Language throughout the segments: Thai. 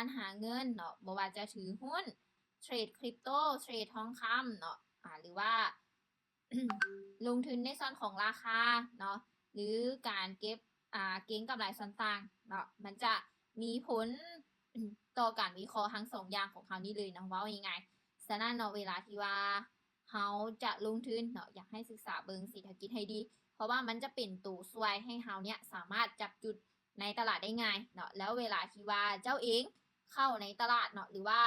การหาเงินเนาะบ่ว่าจะถือหุ้นเทรดคริปโตเทรดทองคำเนาะหรือว่า ลงทุนในส่วนของราคาเนาะหรือการเก็บเก็งกำไรส่วนต่างเนาะมันจะมีผลต่อการวิเคราะห์ทั้งสองอย่างของเขานี่เลยเนาะว่ายังไงฉะนั้นเนาะเวลาที่ว่าเขาจะลงทุนเนาะอยากให้ศึกษาเบิงเศรษฐกิจให้ดีเพราะว่ามันจะเป็นตัวช่วยให้เขาเนี่ยสามารถจับจุดในตลาดได้ง่ายเนาะแล้วเวลาที่ว่าเจ้าเองเข้าในตลาดเนาะหรือว่า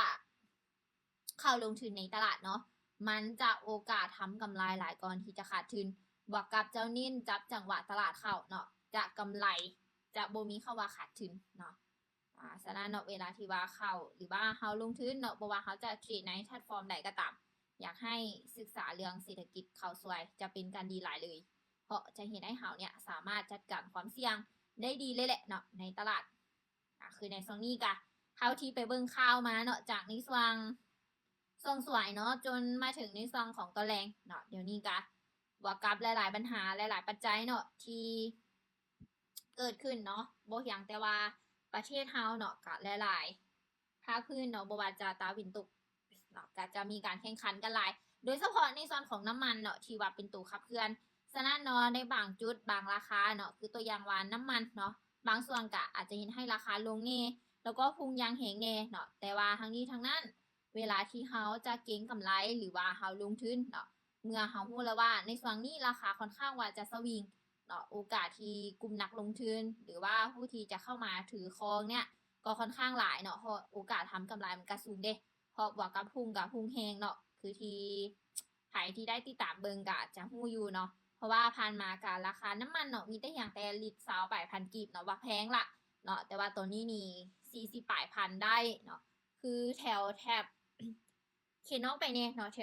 เข้าลงทุนในตลาดเนาะมันจะโอกาสทำกำไรหลายก่อนที่จะขาดทุนบวกกับเจ้านิ่นจับจังหวะตลาดเข้าเนาะจะกำไรจะบ่มีเข้าว่าขาดทุนเนาะฉะนั้นเนาะเวลาที่ว่าเข้าหรือว่าเขาลงทุนเนาะบ่ว่าเขาจะเทรดในแพลตฟอร์มใดก็ตามอยากให้ศึกษาเรื่องเศรษฐกิจเข้าสวยจะเป็นการดีหลายเลยเพราะจะเห็นให้เขาเนี่ยสามารถจัดการความเสี่ยงได้ดีเลยแหละเนาะในตลาดคือในช่วงนี้กะเท่าที่ไปเบิ่งข่าวมาเนาะจากในช่วงสวยเนาะจนมาถึงในช่วงของตอนแรงเนาะเดี๋ยวนี้กะบวกกับหลายๆปัญหาหลายๆปัจจัยเนาะที่เกิดขึ้นเนาะบ่อย่างแต่ว่าประเทศเฮาเนาะกะหลายๆภาคพื้นเนาะบ่ว่าจะตะวันตกเนาะก็จะมีการแข่งขันกันหลายโดยเฉพาะในส่วนของน้ำมันเนาะที่ว่าเป็นตัวขับเคลื่อนฉะนั้นเนาะในบางจุดบางราคาเนาะคือตัวอย่างว่าน้ำมันเนาะบางส่วนก็อาจจะเห็นให้ราคาลงแน่แล้วก็พุ่งอย่างแหงแน่เนาะแต่ว่าทั้งนี้ทั้งนั้นเวลาที่เฮาจะเก็งกำไรหรือว่าเฮาลงทุนเนาะเมื่อเฮารู้แล้วว่าในช่วงนี้ราคาค่อนข้างว่าจะสวิงเนาะโอกาสที่กลุ่มนักลงทุนหรือว่าผู้ที่จะเข้ามาถือครองเนี่ยก็ค่อนข้างหลายเนาะเพราะโอกาสทำกำไรมันก็สูงเด้เพราะว่ากับพุ่งแฮงเนาะคือที่ใครที่ได้ติดตามเบิ่งก็จะรู้อยู่เนาะเพราะว่าผ่านมาการราคาน้ำมันเนาะมีแต่อย่างแต่ลิตร20 พันกีบเนาะว่าแพงละเนาะแต่ว่าตัวนี้นี่40 พันได้เนาะคือแถวแถบเขตนอกไปเนี่ยเนาะแ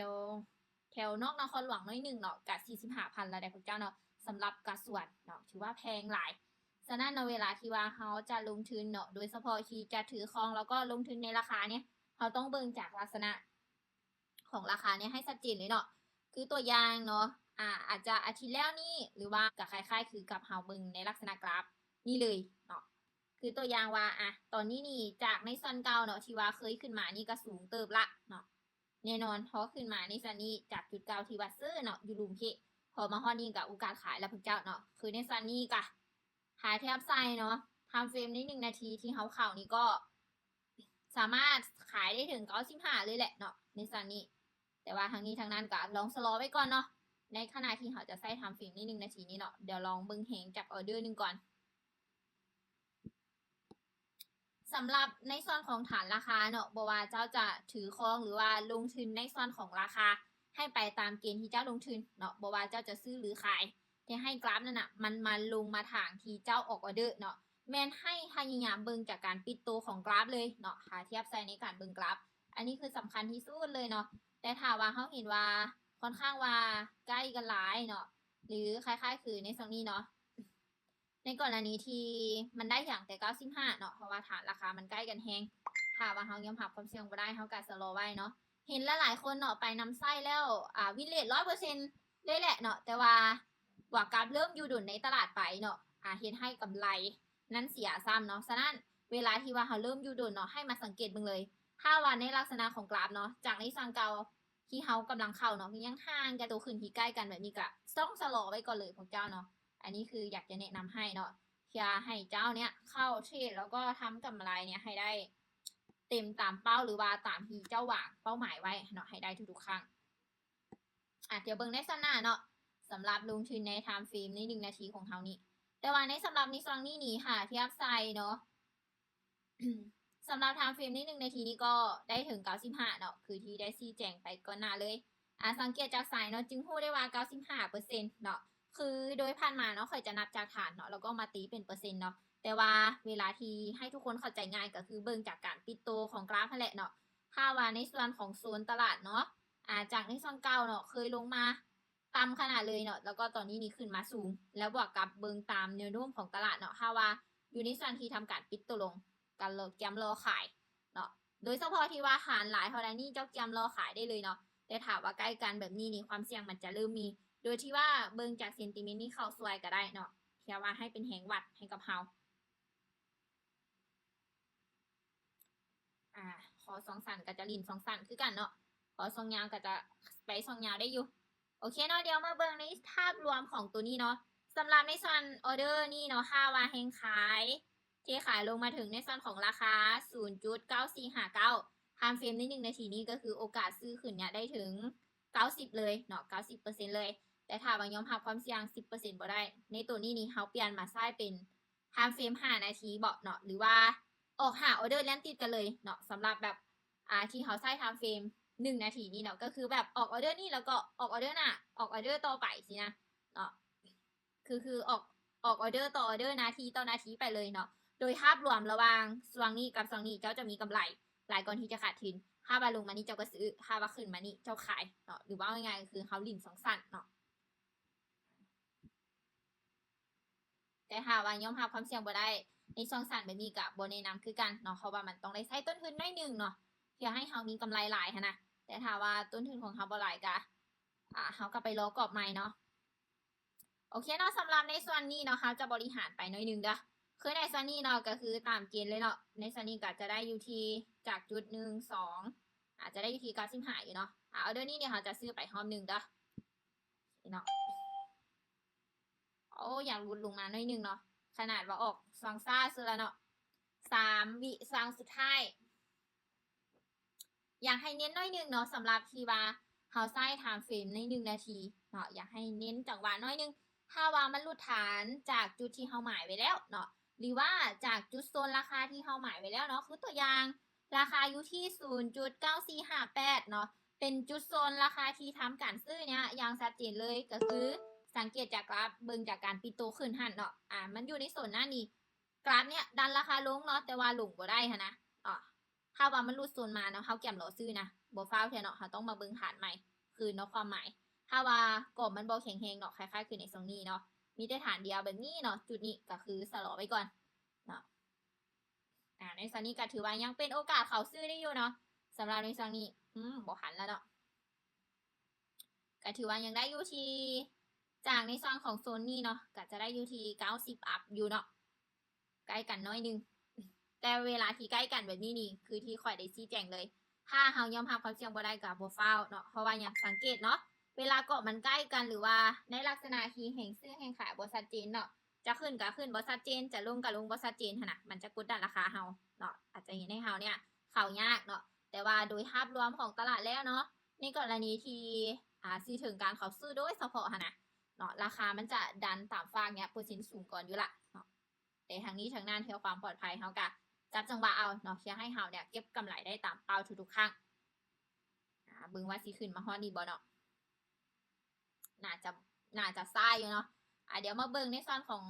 ถวนอกนครหลวงน้อยหนึ่งเนาะกับ45,000แล้วได้พวกเจ้าเนาะสำหรับกระส่วนเนาะถือว่าแพงหลายฉะนั้นในเวลาที่ว่าเขาจะลงทุนเนาะโดยเฉพาะที่จะถือครองแล้วก็ลงทุนในราคาเนี่ยเขาต้องเบิ่งจากลักษณะของราคาเนี่ยให้ชัดเจนเลยเนาะคือตัวอย่างเนาะอาจจะอาทิตย์แล้วนี่หรือว่ากับคล้ายๆคือกับเฮาเบิ่งในลักษณะกราฟนี่เลยเนาะคือตัวอย่างว่าตอนนี้นี่จากในซันเก่าเนาะที่ว่าเคยขึ้นมานี่ก็สูงเติบละเนาะแน่นอนเพราะขึ้นมาในซันนี้จากจุดเก่าที่ว่าซื้อเนาะอยู่ลุมเพพอมาฮอดนี่กับโอกาสขายแล้วพวกเจ้าเนาะคือในซันนี้ก็ขายแทบไซเนาะไทม์เฟรมใน1 นาทีที่เฮาเข้านี่ก็สามารถขายได้ถึง95เลยแหละเนาะในซันนี้แต่ว่าทั้งนี้ทั้งนั้นก็ลองสโลว์ไว้ก่อนเนาะในขณะที่เขาจะใส่ไทม์เฟรมใน1 นาทีนี้เนาะเดี๋ยวลองเบิ่งแฮงจากออเดอร์นึงก่อนสำหรับในส่วนของฐานราคาเนาะบ่ว่าเจ้าจะถือครองหรือว่าลงทุนในส่วนของราคาให้ไปตามเกณฑ์ที่เจ้าลงทุนเนาะบ่ว่าเจ้าจะซื้อหรือขายที่ให้กราฟนั่นน่ะมันมาลงมาทางที่เจ้าออกออเดอร์เนาะแม่นให้พยายามเบิ่งจากการปิดตัวของกราฟเลยเนาะหาเทียบใส่ในการเบิ่งกราฟอันนี้คือสำคัญที่สุดเลยเนาะแต่ถ้าว่าเขาเห็นว่าค่อนข้างว่าใกล้กันหลายเนาะหรือคล้ายๆคือในตรงนี้เนาะในกรณีที่มันได้อย่างแต่95เนาะเพราะว่าฐานราคามันใกล้กันแฮงถ้าว่าเฮายังหับความเสี่ยงบ่ได้เฮาก็สโลว์ไว้เนาะเห็นหลายๆคนเนาะไปนำไส้แล้ววินเรท100%เลยแหละเนาะแต่ว่าบวกกับเริ่มอยู่ดุลในตลาดไปเนาะเฮ็ดให้กำไรนั้นเสียซ้ำเนาะฉะนั้นเวลาที่ว่าเฮาเริ่มอยู่ดุลเนาะให้มาสังเกตเบิ่งเลยถ้าว่าในลักษณะของกราฟเนาะจากในสั่งเก่าที่เฮากำลังเข้าเนาะยังห่างกันตัวขึ้นที่ใกล้กันแบบนี้ก็ต้องสโลว์ไว้ก่อนเลยพวกเจ้าเนาะอันนี้คืออยากจะแนะนำให้เนาะจะให้เจ้าเนี้ยเข้าเทรดแล้วก็ทำกำไรเนี่ยให้ได้เต็มตามเป้าหรือว่าตามที่เจ้าวางเป้าหมายไว้เนาะให้ได้ทุกๆครั้งเดี๋ยวเบิ่งในสัปดาห์เนาะสำหรับลงทุนในไทม์เฟรมใน1 นาทีของเท่านี้แต่ว่าในสำหรับในซองนี้ค่ะที่อัพไซด์เนาะ สำหรับไทม์เฟรมใน1 นาทีนี้ก็ได้ถึง95เนาะคือที่ได้ชี้แจงไปก่อนหน้าเลยสังเกตจากสายเนาะจึงพูดได้ว่า95%เนาะคือโดยผ่านมาเนาะเคยจะนับจากฐานเนาะแล้วก็มาตีเป็นเปอร์เซ็นต์เนาะแต่ว่าเวลาที่ให้ทุกคนเข้าใจง่ายก็คือเบิ่งจากการปิดโตของกราฟนั่นแหละเนาะถ้าว่าในส่วนของโซนตลาดเนาะจากในซองเก่าเนาะเคยลงมาต่ำขนาดเลยเนาะแล้วก็ตอนนี้นี่ขึ้นมาสูงแล้วบวกกับเบิ่งตามแนวโน้มของตลาดเนาะถ้าว่าอยู่ในส่วนที่ทำการปิดตัวลงกันเลิกแกมรอขายเนาะโดยเฉพาะที่ว่าหารหลายเท่าไรนี่เจ้าแกมรอขายได้เลยเนาะแต่ถามว่าใกล้กันแบบนี้นี่ความเสี่ยงมันจะเริ่มมีโดยที่ว่าเบิ่งจากเซนติเมนต์นี่เข้าสวยก็ได้เนาะเทียว่าให้เป็นแหงวัดให้กับเฮา สองสั้นก็จะลิ้นสองสั้นคือกันเนาะขอสองยาวก็จะไปสองยาวได้อยู่โอเคเนาะเดี๋ยวมาเบิ่งในภาพรวมของตัวนี้เนาะสำหรับในส่วนออเดอร์นี่เนาะค่าว่าแห่งขายที่ขายลงมาถึงในส่วนของราคา 0.9459 time frame ใน1 นาทีนี้ก็คือโอกาสซื้อขึ้นเนี่ยได้ถึง90เลยเนาะ 90% เลย แต่ถ้าบางยอมรับความเสี่ยง 10% บ่ได้ในตัวนี้นี่เฮาเปลี่ยนมาใช้เป็น time frame 5 นาทีบ่เนาะหรือว่าออก5ออเดอร์แล่นติดกันเลยเนาะสำหรับแบบที่เฮาใช้ time frame 1 นาทีนี่เนาะก็คือแบบออกออเดอร์นี่แล้วก็ออกออเดอร์หน้าออกออเดอร์ต่อไปสินะเนาะคือออกออเดอร์ต่อออเดอร์นาทีต่อนาทีไปเลยเนาะโดยภาพรวมระหว่างสว่างนี้กับสว่างนี้เจ้าจะมีกำไรหลายก่อนที่จะขาดทุนค่าบาลงมานี่เจ้าก็ซื้อค่าบาขึ้นมานี่เจ้าขายเนาะหรือว่าง่ายๆคือเฮาลิ้นสองสั้นเนาะแต่ถ้าว่ายอมรับความเสี่ยงบ่ได้ในสองสั้นแบบนี้ก็บ่แนะนำคือกันเนาะเพราะว่ามันต้องได้ใช้ต้นทุนน้อยนึงเนาะเพื่อให้เฮามีกำไรหลายหั้นนะแต่ถ้าว่าต้นทุนของเฮาบ่หลายก็เฮาก็ไปรอกรอบใหม่เนาะโอเคเนาะสำหรับในส่วนนี้เนาะเฮาจะบริหารไปน้อยนึงเด้อคือในส่วนนี้เนาะก็คือตามเกณฑ์เลยเนาะในส่วนนี้ก็จะได้อยู่ที่จากจุด1 2อาจจะได้อยู่ที่95อยู่เนาะออเดอร์นี้เนี่ยเฮาจะซื้อไปรอบนึงเด้อเนาะโอ้อยากหลุดลงมาหน่อยนึงเนาะขนาดว่าออกซองซ่าซื้อแล้วเนาะ3 วิซองสุดท้ายอยากให้เน้นหน่อยนึงเนาะสำหรับที่ว่าเฮาใช้ time frame ใน1 นาทีเนาะอยากให้เน้นจังหวะหน่อยนึงถ้าว่ามันหลุดฐานจากจุดที่เฮาหมายไว้แล้วเนาะหรือว่าจากจุดโซนราคาที่เฮาหมายไว้แล้วเนาะคือตัวอย่างราคาอยู่ที่ 0.9458 เนาะเป็นจุดโซนราคาที่ทำการซื้อเนี่ยอย่างชัดเจนเลยก็คือสังเกตจากกราฟเบิ่งจากการปิดโตขึ้นหันเนาะมันอยู่ในโซนหน้านี้กราฟเนี่ยดันราคาลงเนาะแต่ว่าลงบ่ได้หันนะถ้าว่ามันรูดโซนมาเนาะเฮาแก็มรอซื้อนะบ่ฟ้าวแท้เนาะเฮาต้องมาเบิ่งฐานใหม่คือเนาะความหมายถ้าว่ากรอบมันบ่แข็งแรงเนาะคล้ายๆคือในทรงนี้เนาะมีแต่ฐานเดียวแบบนี้เนาะจุดนี้ก็คือสลอไว้ก่อนเนาะในทรงนี้ก็ถือว่ายังเป็นโอกาสเข้าซื้อได้อยู่เนาะสำหรับในทรงนี้บ่หันแล้วเนาะก็ถือว่ายังได้อยู่ที่จากในซองของโซนนี้เนาะก็จะได้อยู่ที่90อัพอยู่เนาะใกล้กันน้อยนึงแต่เวลาที่ใกล้กันแบบนี้นี่คือที่ข่อยได้ชี้แจงเลยถ้าเฮายอมรับความเสี่ยงบ่ได้ก็บ่ฟ้าวเนาะเพราะว่าอย่างสังเกตเนาะเวลาเกาะมันใกล้กันหรือว่าในลักษณะที่แห่งซื้อแห่งขายบ่ชัดเจนเนาะจะขึ้นก็ขึ้นบ่ชัดเจนจะลงก็ลงบ่ชัดเจนหั่นน่ะมันจะกดดันราคาเฮาเนาะอาจจะเห็นให้เฮาเนี่ยเข้ายากเนาะแต่ว่าโดยภาพรวมของตลาดแล้วเนาะในกรณีที่สิถึงการเข้าซื้อโดยเฉพาะหั่นน่ะเนาะราคามันจะดันตามฝากเนี่ยเปอร์เซ็นต์สูงก่อนอยู่ละเนาะแต่ทางนี้ทางนั้นเพื่อความปลอดภัยเฮาก็จับจังหวะเอาเนาะเพื่อให้เฮาเนี่ยเก็บกำไรได้ตามเป้าทุกๆครั้งเบิ่งว่าสิขึ้นมาฮอดนี่บ่เนาะน่าจะซ้ายอยู่เนาะเดี๋ยวมาเบิ่งในส่วนของ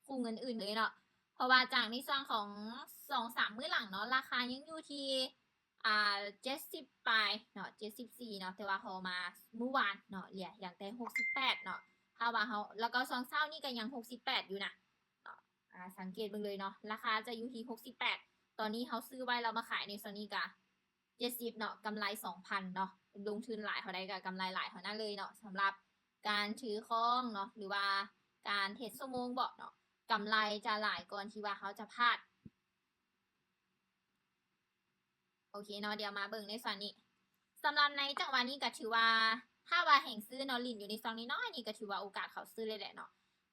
คู่เงินอื่นเลยเนาะเพราะว่าจากในส่วนของ 2-3 มื้อหลังเนาะราคายังอยู่ที่70ปลายเนาะ74เนาะแต่ว่าเขามาเมื่อวานเนาะเหลืออย่างแต่68เนาะถ้าว่าเฮาแล้วก็2เช้านี่ก็ยัง68อยู่นะสังเกตเบิ่งเลยเนาะราคาจะอยู่ที่68ตอนนี้เฮาซื้อไว้เรามาขายในโซนนี้ก็70เนาะกำไร 2,000 เนาะลงทุนหลายเท่าใดก็กำไรหลายเท่านั้นเลยเนาะสำหรับการถือครองเนาะหรือว่าการเทรดชั่วโมงบ่เนาะกำไรจะหลายก่อนที่ว่าเขาจะพลาดโอเคเนาะเดี๋ยวมาเบิ่งในส่วนนี้สำหรับในจังหวะนี้ก็ถือว่าถ้าว่าแห่งซื้อเนาะลินอยู่ในซองนี้น้อยนี่ก็ถือว่าโอกาสเขาซื้อเลยแหละเนาะ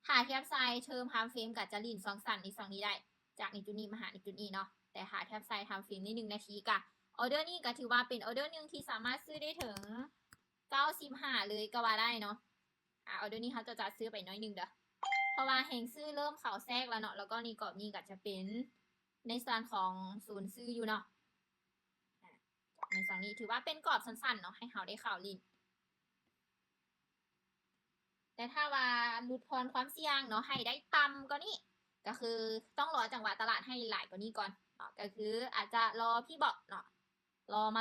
ถ้าเทียบไซด์เทิมไทม์เฟรมก็จะลินซองสั้นในซองนี้ได้จากในจุดนี้มาหาในจุดนี้เนาะแต่หาเทียบไซด์ไทม์เฟรมใน1 นาทีก็ออเดอร์นี้ก็ถือว่าเป็นออเดอร์นึงที่สามารถซื้อได้ถึง95เลยก็ว่าได้เนาะออเดอร์นี้เขาจะซื้อไปน้อยนึงเด้อเพราะว่าแห่งซื้อเริ่มเข้าแทรกแล้วเนาะแล้วก็นี่กรอบนี้ก็จะเป็นในส่วนของศูนย์ซื้ออยู่เนาะในส่วนนี้ถือว่าเป็นกรอบสั้นๆเนาะให้เขาได้ข่าวลินแต่ถ้าว่าหลุดพ้นความเสี่ยงเนาะให้ได้ต่ำก็นี่ก็คือต้องรอจังหวะตลาดให้หลายกว่านี้ก่อนเนาะก็คืออาจจะรอพี่เบาะเนาะ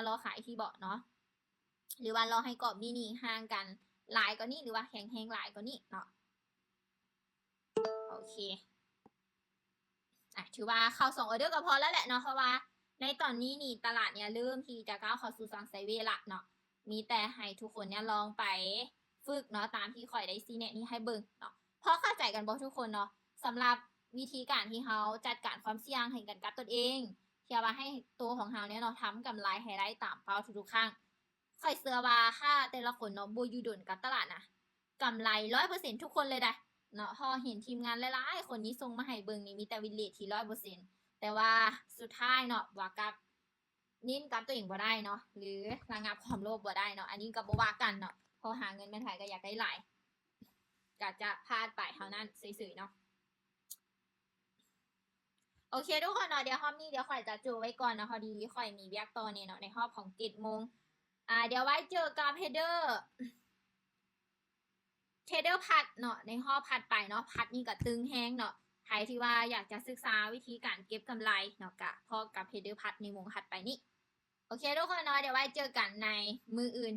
รอขายพี่เบาะเนาะหรือว่ารอให้กรอบนี้ห่างกันหลายกว่านี้หรือว่าแข็งแหลายกว่านี้เนาะโอเคถือว่าเข้า2ออเดอร์ก็พอแล้วแหละเนาะเพราะว่าในตอนนี้นี่ตลาดเนี่ยเริ่มที่จะก้าวเข้าสู่ซองไซด์เวย์ละเนาะมีแต่ให้ทุกคนเนี่ยลองไปฝึกเนาะตามที่ข่อยได้ซีเน็ตนี่ให้เบิ่งเนาะพอเข้าใจกันบ่ทุกคนเนาะสำหรับวิธีการที่เขาจัดการความเสี่ยงให้กันกับตนเอง ที่ว่าให้ตัวของเราเนี่ยเนาะทำกำไรให้ได้ตามเป้าทุกๆครั้งค่อยเชื่อว่าค่าแต่ละคนเนาะบ่อยู่ดนกับตลาดนะกำไร 100% ทุกคนเลยได้เนาะพอเห็นทีมงานหลายๆคนนี้ส่งมาให้เบิ่งนี่มีแต่วินเรทที่ 100%แต่ว่าสุดท้ายเนาะว่ากับนิ่นกับตัวเองบ่ได้เนาะหรือระงับความโลภบ่ได้เนาะอันนี้ก็บ่ว่ากันเนาะพอหาเงินมาไทยก็อยากได้หลายก็จะพลาดไปเท่านั้นซื่อๆเนาะโอเคทุกคนเนาะเดี๋ยวรอบนี้เดี๋ยวข่อยจะจูไว้ก่อนนะพอดีข่อยมีเวียกต่อเนี่ยเนาะในรอบของ7 โมงเดี๋ยวไว้เจอกับเฮดเดอร์พัดเนาะในรอบพัดไปเนาะพัดนี่ก็ตึงแห้งเนาะใครที่ว่าอยากจะศึกษาวิธีการเก็บกำไรเนาะกะพอกับเฮดเดอร์พัดในวงพัดไปนี่โอเคทุกคนเนาะเดี๋ยวไว้เจอกันในมืออื่น